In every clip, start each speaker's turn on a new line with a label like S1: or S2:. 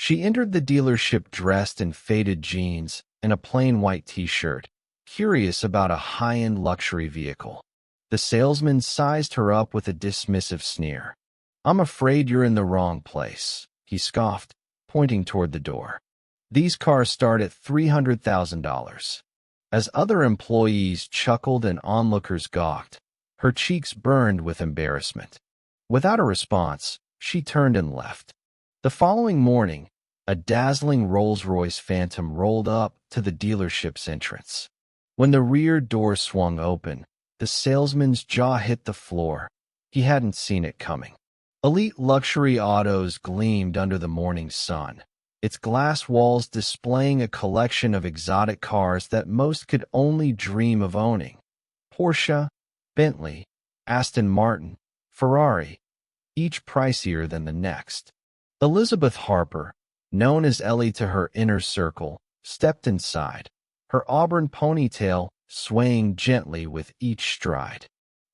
S1: She entered the dealership dressed in faded jeans and a plain white t-shirt, curious about a high-end luxury vehicle. The salesman sized her up with a dismissive sneer. "I'm afraid you're in the wrong place," he scoffed, pointing toward the door. "These cars start at $300,000. As other employees chuckled and onlookers gawked, her cheeks burned with embarrassment. Without a response, she turned and left. The following morning, a dazzling Rolls-Royce Phantom rolled up to the dealership's entrance. When the rear door swung open, the salesman's jaw hit the floor. He hadn't seen it coming. Elite luxury autos gleamed under the morning sun, its glass walls displaying a collection of exotic cars that most could only dream of owning. Porsche, Bentley, Aston Martin, Ferrari, each pricier than the next. Elizabeth Harper, known as Ellie to her inner circle, stepped inside, her auburn ponytail swaying gently with each stride.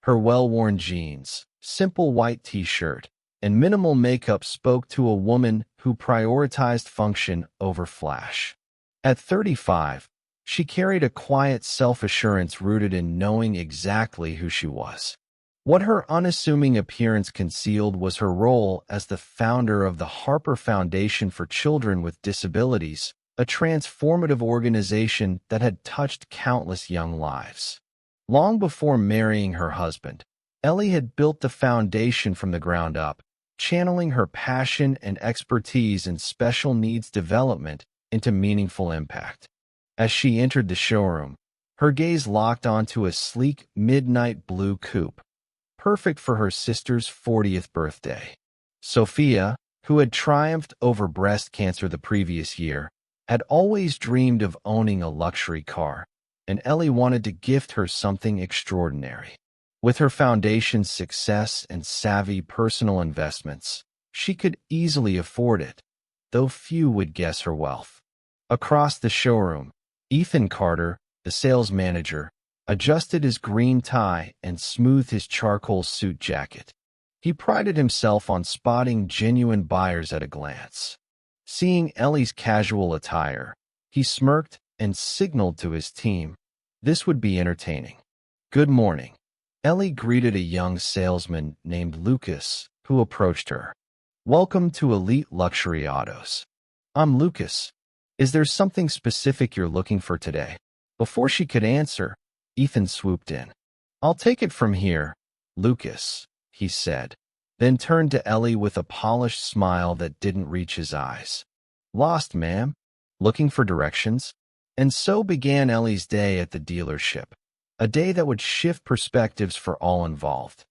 S1: Her well-worn jeans, simple white t-shirt, and minimal makeup spoke to a woman who prioritized function over flash. At 35, she carried a quiet self-assurance rooted in knowing exactly who she was. What her unassuming appearance concealed was her role as the founder of the Harper Foundation for Children with Disabilities, a transformative organization that had touched countless young lives. Long before marrying her husband, Ellie had built the foundation from the ground up, channeling her passion and expertise in special needs development into meaningful impact. As she entered the showroom, her gaze locked onto a sleek midnight blue coupe, perfect for her sister's 40th birthday. Sophia, who had triumphed over breast cancer the previous year, had always dreamed of owning a luxury car, and Ellie wanted to gift her something extraordinary. With her foundation's success and savvy personal investments, she could easily afford it, though few would guess her wealth. Across the showroom, Ethan Carter, the sales manager, adjusted his green tie and smoothed his charcoal suit jacket. He prided himself on spotting genuine buyers at a glance. Seeing Ellie's casual attire, he smirked and signaled to his team. This would be entertaining. "Good morning." Ellie greeted a young salesman named Lucas, who approached her. "Welcome to Elite Luxury Autos. I'm Lucas. Is there something specific you're looking for today?" Before she could answer, Ethan swooped in. "I'll take it from here, Lucas," he said, then turned to Ellie with a polished smile that didn't reach his eyes. "Lost, ma'am? Looking for directions?" And so began Ellie's day at the dealership, a day that would shift perspectives for all involved.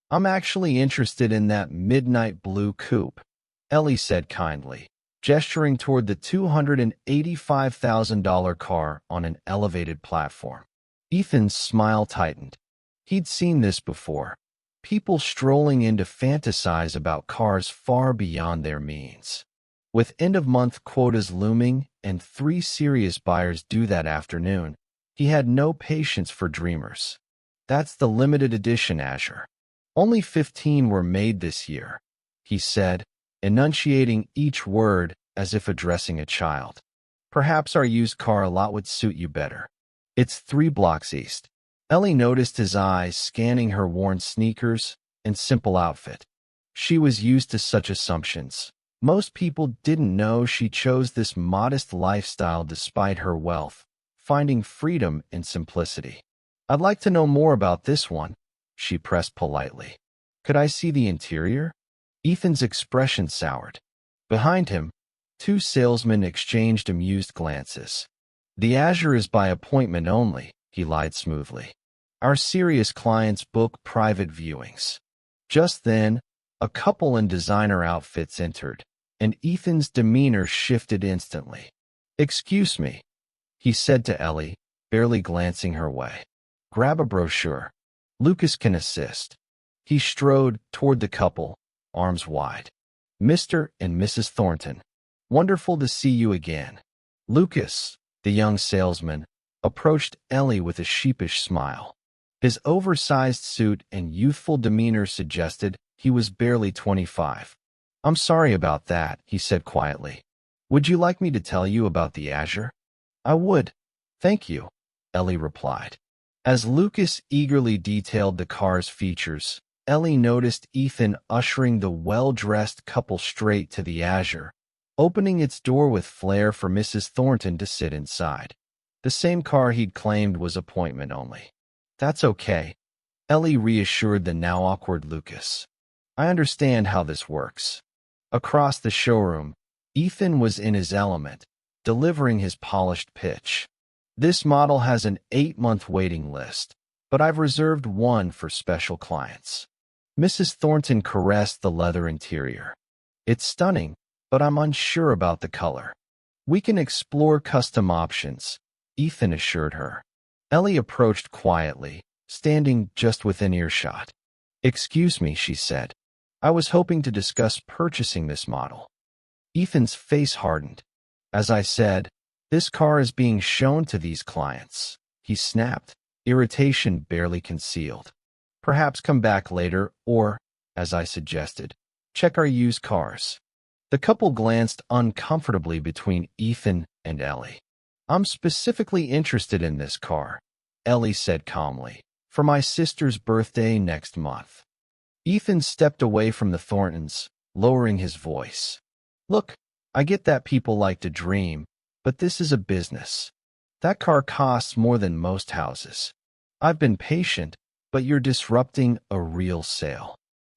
S1: "I'm actually interested in that midnight blue coupe," Ellie said kindly, gesturing toward the $285,000 car on an elevated platform. Ethan's smile tightened. He'd seen this before. People strolling in to fantasize about cars far beyond their means. With end-of-month quotas looming and 3 serious buyers due that afternoon, he had no patience for dreamers. "That's the limited edition Azure. Only 15 were made this year," he said, enunciating each word as if addressing a child. "Perhaps our used car lot would suit you better. It's 3 blocks east." Ellie noticed his eyes scanning her worn sneakers and simple outfit. She was used to such assumptions. Most people didn't know she chose this modest lifestyle despite her wealth, finding freedom in simplicity. "I'd like to know more about this one," she pressed politely. "Could I see the interior?" Ethan's expression soured. Behind him, 2 salesmen exchanged amused glances. "The Azure is by appointment only," he lied smoothly. "Our serious clients book private viewings." Just then, a couple in designer outfits entered, and Ethan's demeanor shifted instantly. "Excuse me," he said to Ellie, barely glancing her way. "Grab a brochure. Lucas can assist." He strode toward the couple, arms wide. "Mr. and Mrs. Thornton, wonderful to see you again." Lucas, the young salesman, approached Ellie with a sheepish smile. His oversized suit and youthful demeanor suggested he was barely 25. "I'm sorry about that," he said quietly. Would you like me to tell you about the Azure? I would. Thank you, Ellie replied. As Lucas eagerly detailed the car's features, Ellie noticed Ethan ushering the well-dressed couple straight to the Azure, opening its door with flair for Mrs. Thornton to sit inside. The same car he'd claimed was appointment only. That's okay, Ellie reassured the now awkward Lucas. I understand how this works. Across the showroom, Ethan was in his element, delivering his polished pitch. This model has an 8-month waiting list, but I've reserved one for special clients. Mrs. Thornton caressed the leather interior. It's stunning, but I'm unsure about the color. We can explore custom options, Ethan assured her. Ellie approached quietly, standing just within earshot. Excuse me, she said. I was hoping to discuss purchasing this model. Ethan's face hardened. As I said, this car is being shown to these clients. He snapped, irritation barely concealed. Perhaps come back later or, as I suggested, check our used cars. The couple glanced uncomfortably between Ethan and Ellie. I'm specifically interested in this car, Ellie said calmly, for my sister's birthday next month. Ethan stepped away from the Thorntons, lowering his voice. Look, I get that people like to dream, but this is a business. That car costs more than most houses. I've been patient, but you're disrupting a real sale.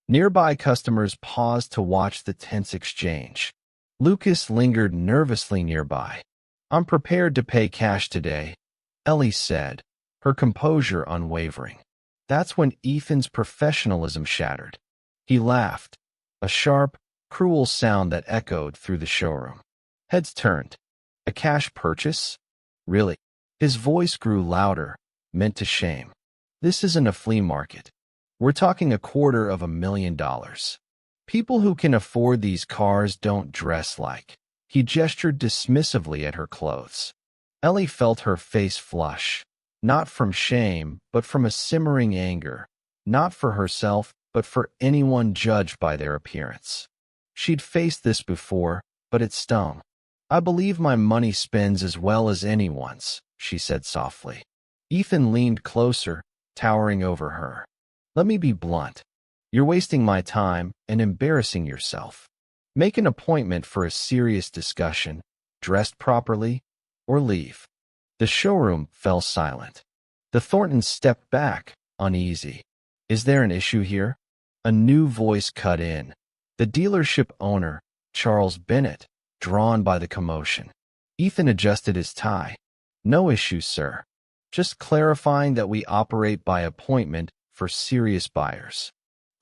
S1: Nearby customers paused to watch the tense exchange. Lucas lingered nervously nearby. I'm prepared to pay cash today, Ellie said, her composure unwavering. That's when Ethan's professionalism shattered. He laughed, a sharp, cruel sound that echoed through the showroom. Heads turned. A cash purchase? Really? His voice grew louder, meant to shame. This isn't a flea market. We're talking $250,000. People who can afford these cars don't dress like. He gestured dismissively at her clothes. Ellie felt her face flush, not from shame, but from a simmering anger, not for herself, but for anyone judged by their appearance. She'd faced this before, but it stung. I believe my money spends as well as anyone's, she said softly. Ethan leaned closer, towering over her. Let me be blunt. You're wasting my time and embarrassing yourself. Make an appointment for a serious discussion, dressed properly, or leave. The showroom fell silent. The Thorntons stepped back, uneasy. Is there an issue here? A new voice cut in. The dealership owner, Charles Bennett, drawn by the commotion. Ethan adjusted his tie. No issue, sir. Just clarifying that we operate by appointment for serious buyers.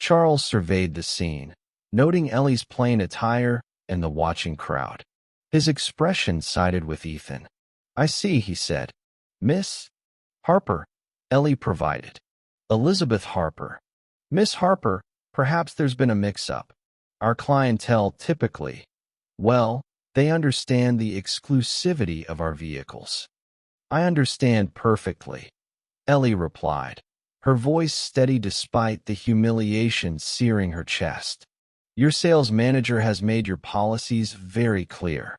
S1: Charles surveyed the scene, noting Ellie's plain attire and the watching crowd. His expression sided with Ethan. I see, he said. Miss Harper, Ellie provided. Elizabeth Harper. Miss Harper, perhaps there's been a mix-up. Our clientele typically, well, they understand the exclusivity of our vehicles. I understand perfectly, Ellie replied, her voice steady despite the humiliation searing her chest. Your sales manager has made your policies very clear.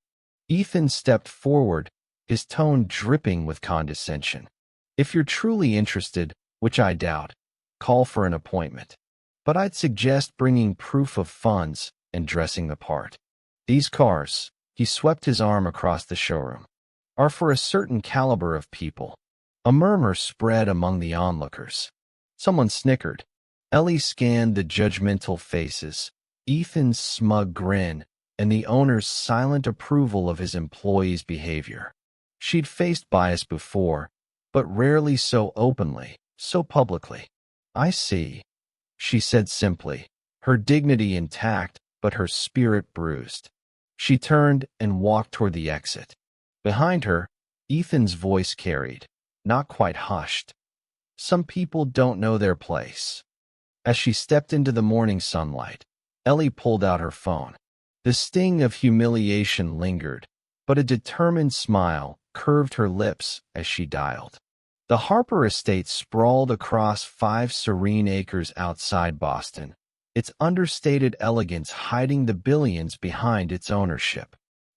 S1: Ethan stepped forward, his tone dripping with condescension. If you're truly interested, which I doubt, call for an appointment. But I'd suggest bringing proof of funds and dressing the part. These cars, he swept his arm across the showroom, are for a certain caliber of people. A murmur spread among the onlookers. Someone snickered. Ellie scanned the judgmental faces, Ethan's smug grin, and the owner's silent approval of his employees' behavior. She'd faced bias before, but rarely so openly, so publicly. I see, she said simply, her dignity intact but her spirit bruised. She turned and walked toward the exit. Behind her, Ethan's voice carried, not quite hushed. Some people don't know their place. As she stepped into the morning sunlight, Ellie pulled out her phone. The sting of humiliation lingered, but a determined smile curved her lips as she dialed. The Harper estate sprawled across 5 serene acres outside Boston, its understated elegance hiding the billions behind its ownership.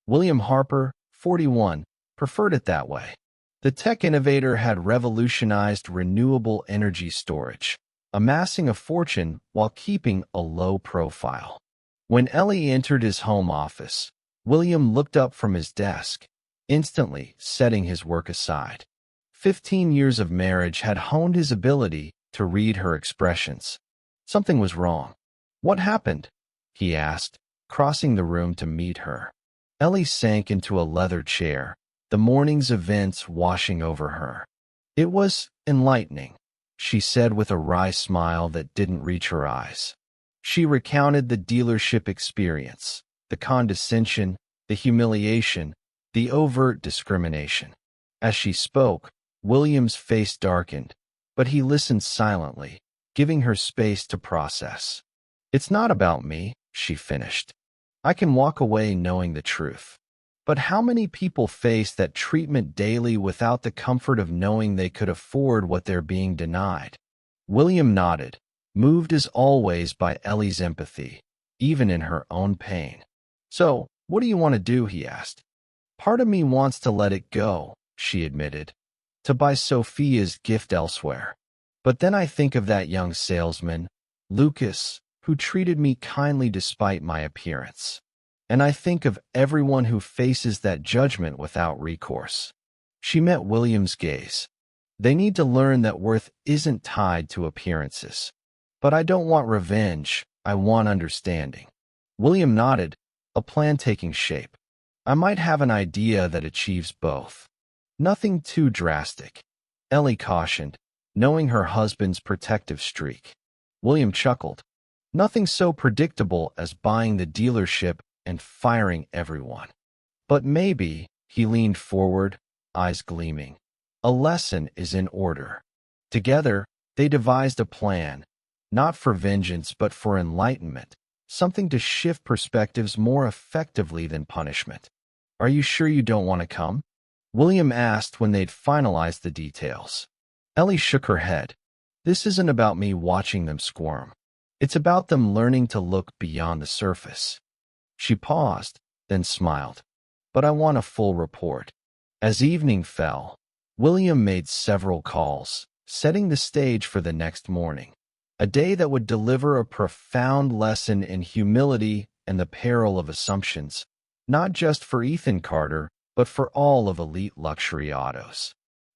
S1: William Harper, 41, preferred it that way. The tech innovator had revolutionized renewable energy storage, amassing a fortune while keeping a low profile. When Ellie entered his home office, William looked up from his desk, instantly setting his work aside. 15 years of marriage had honed his ability to read her expressions. Something was wrong. "What happened?" he asked, crossing the room to meet her. Ellie sank into a leather chair, the morning's events washing over her. "It was enlightening," she said with a wry smile that didn't reach her eyes. She recounted the dealership experience, the condescension, the humiliation, the overt discrimination. As she spoke, William's face darkened, but he listened silently, giving her space to process. "It's not about me," she finished. "I can walk away knowing the truth." But how many people face that treatment daily without the comfort of knowing they could afford what they're being denied? William nodded, moved as always by Ellie's empathy, even in her own pain. "So, what do you want to do?" he asked. "Part of me wants to let it go," she admitted, "to buy Sophia's gift elsewhere. But then I think of that young salesman, Lucas, who treated me kindly despite my appearance. And I think of everyone who faces that judgment without recourse." She met William's gaze. "They need to learn that worth isn't tied to appearances. But I don't want revenge, I want understanding." William nodded, a plan taking shape. "I might have an idea that achieves both. Nothing too drastic," Ellie cautioned, knowing her husband's protective streak. William chuckled. "Nothing so predictable as buying the dealership and firing everyone. But maybe," he leaned forward, eyes gleaming, "a lesson is in order." Together, they devised a plan, not for vengeance but for enlightenment, something to shift perspectives more effectively than punishment. "Are you sure you don't want to come?" William asked when they'd finalized the details. Ellie shook her head. "This isn't about me watching them squirm. It's about them learning to look beyond the surface." She paused, then smiled. "But I want a full report." As evening fell, William made several calls, setting the stage for the next morning, a day that would deliver a profound lesson in humility and the peril of assumptions, not just for Ethan Carter, but for all of elite luxury autos.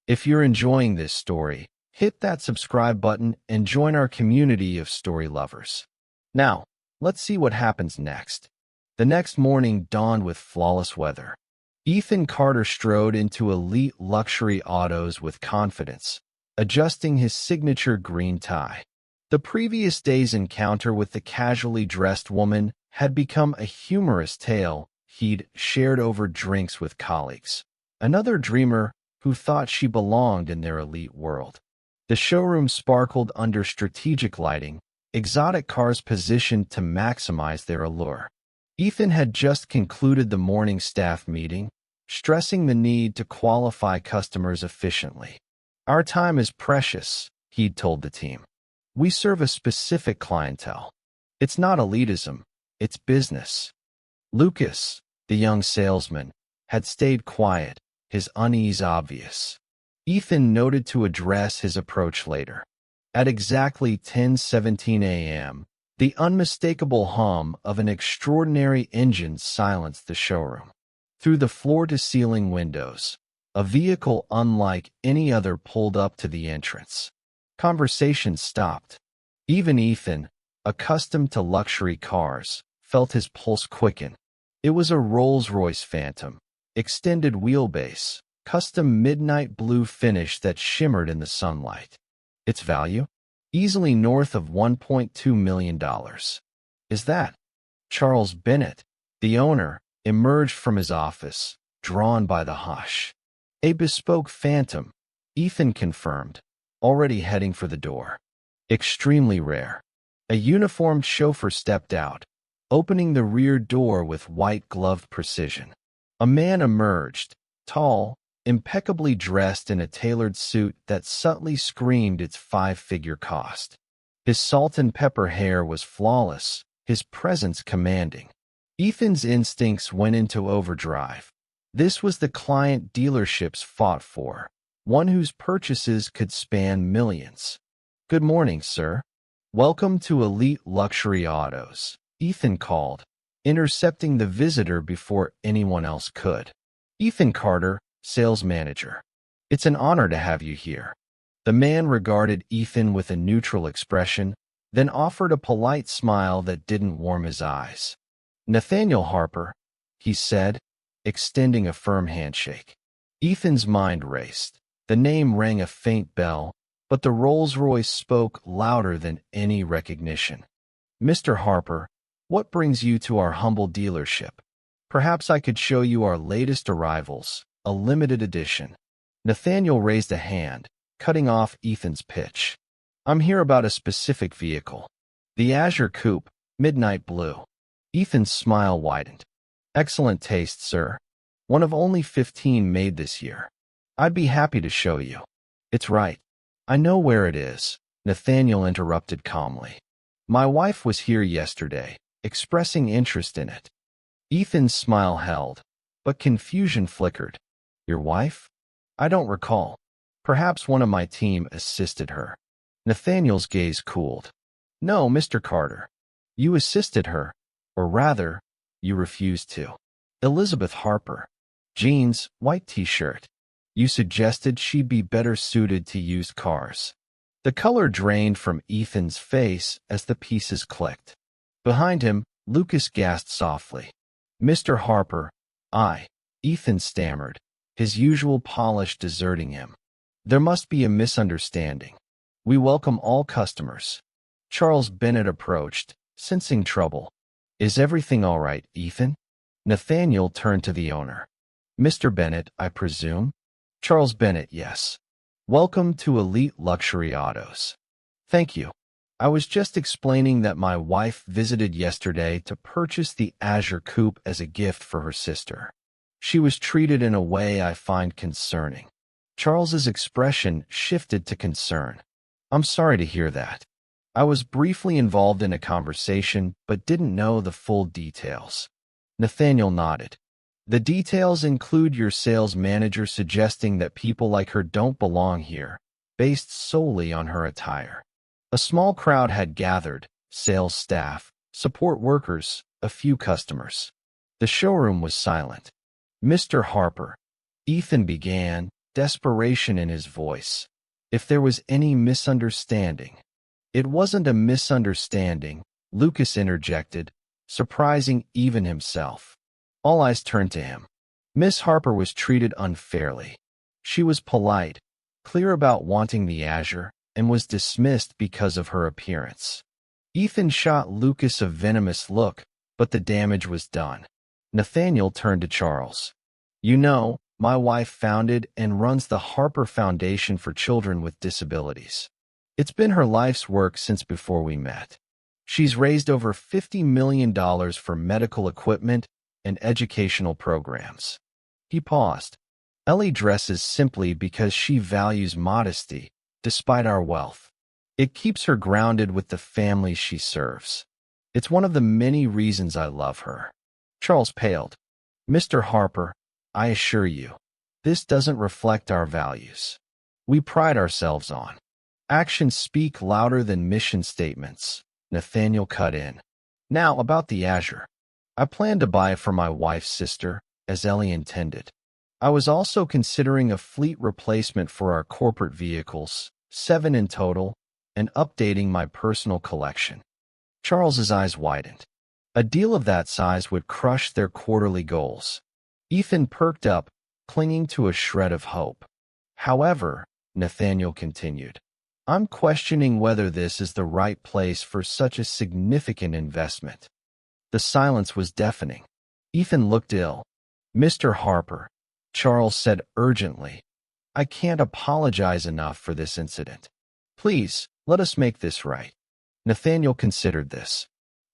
S1: If you're enjoying this story, hit that subscribe button and join our community of story lovers. Now, let's see what happens next. The next morning dawned with flawless weather. Ethan Carter strode into elite luxury autos with confidence, adjusting his signature green tie. The previous day's encounter with the casually dressed woman had become a humorous tale he'd shared over drinks with colleagues. Another dreamer who thought she belonged in their elite world. The showroom sparkled under strategic lighting, exotic cars positioned to maximize their allure. Ethan had just concluded the morning staff meeting, stressing the need to qualify customers efficiently. "Our time is precious," he'd told the team. "We serve a specific clientele. It's not elitism, it's business." Lucas, the young salesman, had stayed quiet, his unease obvious. Ethan noted to address his approach later. At exactly 10:17 a.m., the unmistakable hum of an extraordinary engine silenced the showroom. Through the floor-to-ceiling windows, a vehicle unlike any other pulled up to the entrance. Conversation stopped. Even Ethan, accustomed to luxury cars, felt his pulse quicken. It was a Rolls-Royce Phantom, extended wheelbase, custom midnight blue finish that shimmered in the sunlight. Its value? Easily north of $1.2 million. "Is that?" Charles Bennett, the owner, emerged from his office, drawn by the hush. "A bespoke Phantom," Ethan confirmed, already heading for the door. "Extremely rare." A uniformed chauffeur stepped out, opening the rear door with white-gloved precision. A man emerged, tall, impeccably dressed in a tailored suit that subtly screamed its five-figure cost. His salt and pepper hair was flawless, his presence commanding. Ethan's instincts went into overdrive. This was the client dealerships fought for, one whose purchases could span millions. "Good morning, sir. Welcome to Elite Luxury Autos," Ethan called, intercepting the visitor before anyone else could. "Ethan Carter, sales manager. It's an honor to have you here." The man regarded Ethan with a neutral expression, then offered a polite smile that didn't warm his eyes. "Nathaniel Harper," he said, extending a firm handshake. Ethan's mind raced. The name rang a faint bell, but the Rolls-Royce spoke louder than any recognition. "Mr. Harper, what brings you to our humble dealership? Perhaps I could show you our latest arrivals, a limited edition." Nathaniel raised a hand, cutting off Ethan's pitch. "I'm here about a specific vehicle. The Azure Coupe, midnight blue." Ethan's smile widened. "Excellent taste, sir. One of only 15 made this year. I'd be happy to show you." "It's right. I know where it is," Nathaniel interrupted calmly. "My wife was here yesterday, expressing interest in it." Ethan's smile held, but confusion flickered. "Your wife? I don't recall. Perhaps one of my team assisted her." Nathaniel's gaze cooled. "No, Mr. Carter. You assisted her. Or rather, you refused to. Elizabeth Harper. Jeans, white t-shirt. You suggested she'd be better suited to used cars." The color drained from Ethan's face as the pieces clicked. Behind him, Lucas gasped softly. "Mr. Harper, Ethan stammered, his usual polish deserting him. "There must be a misunderstanding. We welcome all customers." Charles Bennett approached, sensing trouble. "Is everything all right, Ethan?" Nathaniel turned to the owner. "Mr. Bennett, I presume?" "Charles Bennett, yes. Welcome to Elite Luxury Autos." "Thank you. I was just explaining that my wife visited yesterday to purchase the Azure Coupe as a gift for her sister. She was treated in a way I find concerning." Charles's expression shifted to concern. "I'm sorry to hear that. I was briefly involved in a conversation but didn't know the full details." Nathaniel nodded. "The details include your sales manager suggesting that people like her don't belong here, based solely on her attire." A small crowd had gathered, sales staff, support workers, a few customers. The showroom was silent. "Mr. Harper," Ethan began, desperation in his voice. "If there was any misunderstanding—" "It wasn't a misunderstanding," Lucas interjected, surprising even himself. All eyes turned to him. "Miss Harper was treated unfairly. She was polite, clear about wanting the Azure, and was dismissed because of her appearance." Ethan shot Lucas a venomous look, but the damage was done. Nathaniel turned to Charles. "You know, my wife founded and runs the Harper Foundation for Children with Disabilities. It's been her life's work since before we met. She's raised over $50 million for medical equipment and educational programs." He paused. "Ellie dresses simply because she values modesty, despite our wealth. It keeps her grounded with the families she serves. It's one of the many reasons I love her." Charles paled. "Mr. Harper, I assure you, this doesn't reflect our values. We pride ourselves on. Actions speak louder than mission statements." Nathaniel cut in. "Now about the Azure. I plan to buy it for my wife's sister, as Ellie intended. I was also considering a fleet replacement for our corporate vehicles, 7 in total, and updating my personal collection." Charles's eyes widened. A deal of that size would crush their quarterly goals. Ethan perked up, clinging to a shred of hope. "However," Nathaniel continued, "I'm questioning whether this is the right place for such a significant investment." The silence was deafening. Ethan looked ill. "Mr. Harper," Charles said urgently, "I can't apologize enough for this incident. Please, let us make this right." Nathaniel considered this.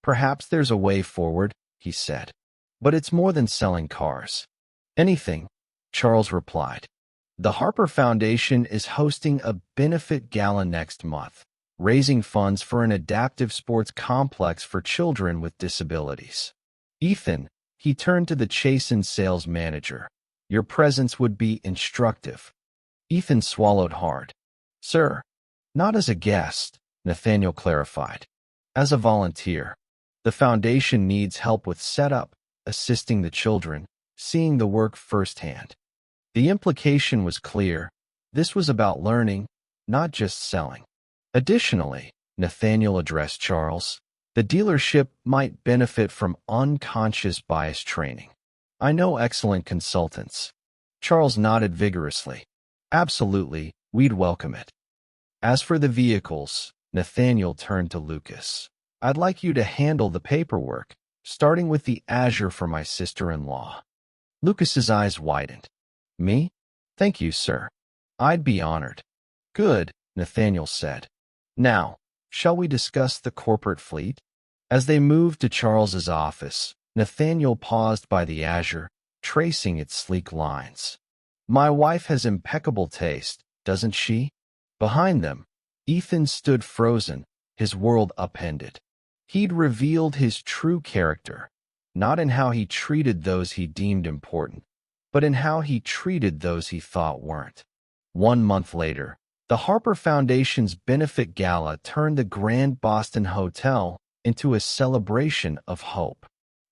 S1: "Perhaps there's a way forward," he said. "But it's more than selling cars." "Anything," Charles replied. "The Harper Foundation is hosting a benefit gala next month, raising funds for an adaptive sports complex for children with disabilities. Ethan, he turned to the chastened sales manager. Your presence would be instructive. Ethan swallowed hard. Sir, not as a guest, Nathaniel clarified. As a volunteer. The foundation needs help with setup, assisting the children, seeing the work firsthand. The implication was clear. This was about learning, not just selling. Additionally, Nathaniel addressed Charles. The dealership might benefit from unconscious bias training. I know excellent consultants. Charles nodded vigorously. Absolutely, we'd welcome it. As for the vehicles, Nathaniel turned to Lucas. I'd like you to handle the paperwork, starting with the Azure for my sister-in-law. Lucas's eyes widened. Me? Thank you, sir. I'd be honored. Good, Nathaniel said. Now, shall we discuss the corporate fleet? As they moved to Charles's office, Nathaniel paused by the Azure, tracing its sleek lines. My wife has impeccable taste, doesn't she? Behind them, Ethan stood frozen, his world upended. He'd revealed his true character, not in how he treated those he deemed important, but in how he treated those he thought weren't. 1 month later, the Harper Foundation's benefit gala turned the Grand Boston Hotel into a celebration of hope.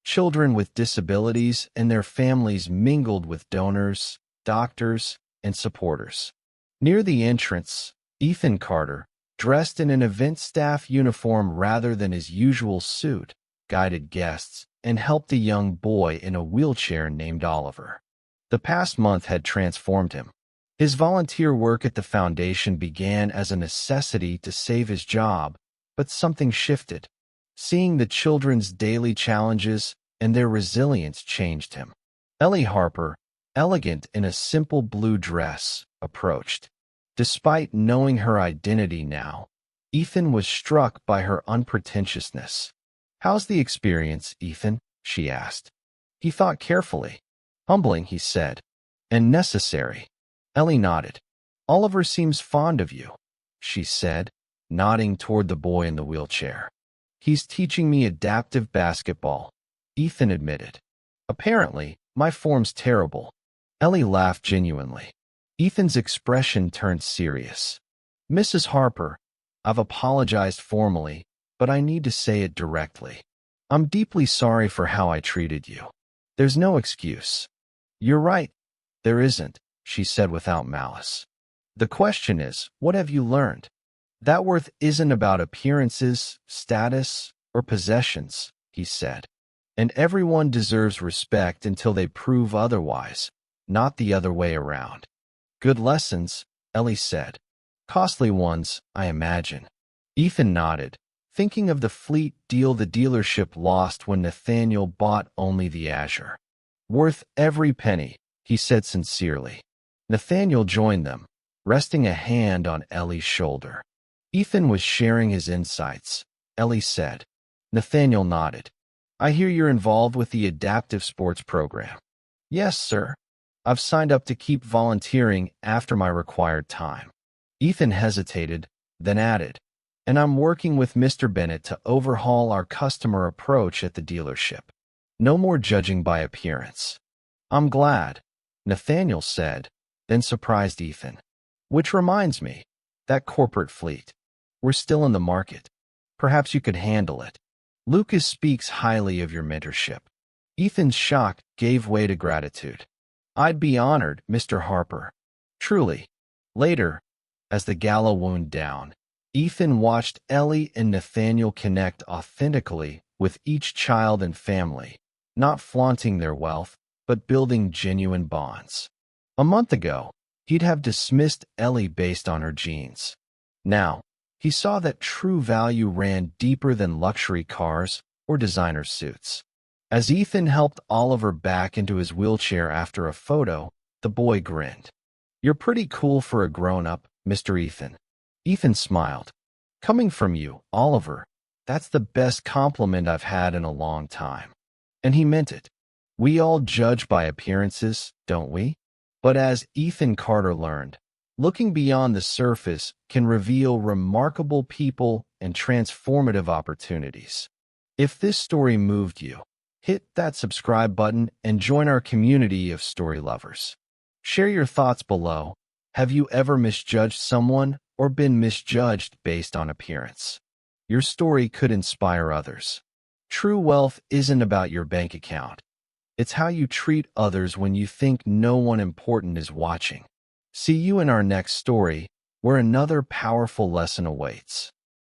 S1: Children with disabilities and their families mingled with donors, doctors, and supporters. Near the entrance, Ethan Carter, dressed in an event staff uniform rather than his usual suit, guided guests and helped a young boy in a wheelchair named Oliver. The past month had transformed him. His volunteer work at the foundation began as a necessity to save his job, but something shifted. Seeing the children's daily challenges and their resilience changed him. Ellie Harper, elegant in a simple blue dress, approached. Despite knowing her identity now, Ethan was struck by her unpretentiousness. How's the experience, Ethan? She asked. He thought carefully. Humbling, he said. And necessary. Ellie nodded. Oliver seems fond of you, she said, nodding toward the boy in the wheelchair. He's teaching me adaptive basketball, Ethan admitted. Apparently, my form's terrible. Ellie laughed genuinely. Ethan's expression turned serious. Mrs. Harper, I've apologized formally, but I need to say it directly. I'm deeply sorry for how I treated you. There's no excuse. You're right. There isn't, she said without malice. The question is, what have you learned? That worth isn't about appearances, status, or possessions, he said. And everyone deserves respect until they prove otherwise, not the other way around. Good lessons, Ellie said. Costly ones, I imagine. Ethan nodded, thinking of the fleet deal the dealership lost when Nathaniel bought only the Azure. Worth every penny, he said sincerely. Nathaniel joined them, resting a hand on Ellie's shoulder. Ethan was sharing his insights, Ellie said. Nathaniel nodded. I hear you're involved with the adaptive sports program. Yes, sir. I've signed up to keep volunteering after my required time. Ethan hesitated, then added, and I'm working with Mr. Bennett to overhaul our customer approach at the dealership. No more judging by appearance. I'm glad, Nathaniel said, then surprised Ethan. Which reminds me, that corporate fleet. We're still in the market. Perhaps you could handle it. Lucas speaks highly of your mentorship. Ethan's shock gave way to gratitude. I'd be honored, Mr. Harper. Truly. Later, as the gala wound down, Ethan watched Ellie and Nathaniel connect authentically with each child and family, not flaunting their wealth, but building genuine bonds. A month ago, he'd have dismissed Ellie based on her genes. Now, he saw that true value ran deeper than luxury cars or designer suits. As Ethan helped Oliver back into his wheelchair after a photo, the boy grinned. You're pretty cool for a grown-up, Mr. Ethan. Ethan smiled. Coming from you, Oliver, that's the best compliment I've had in a long time. And he meant it. We all judge by appearances, don't we? But as Ethan Carter learned, looking beyond the surface can reveal remarkable people and transformative opportunities. If this story moved you, Hit that subscribe button and join our community of story lovers. Share your thoughts below. Have you ever misjudged someone or been misjudged based on appearance? Your story could inspire others. True wealth isn't about your bank account. It's how you treat others when you think no one important is watching. See you in our next story, where another powerful lesson awaits.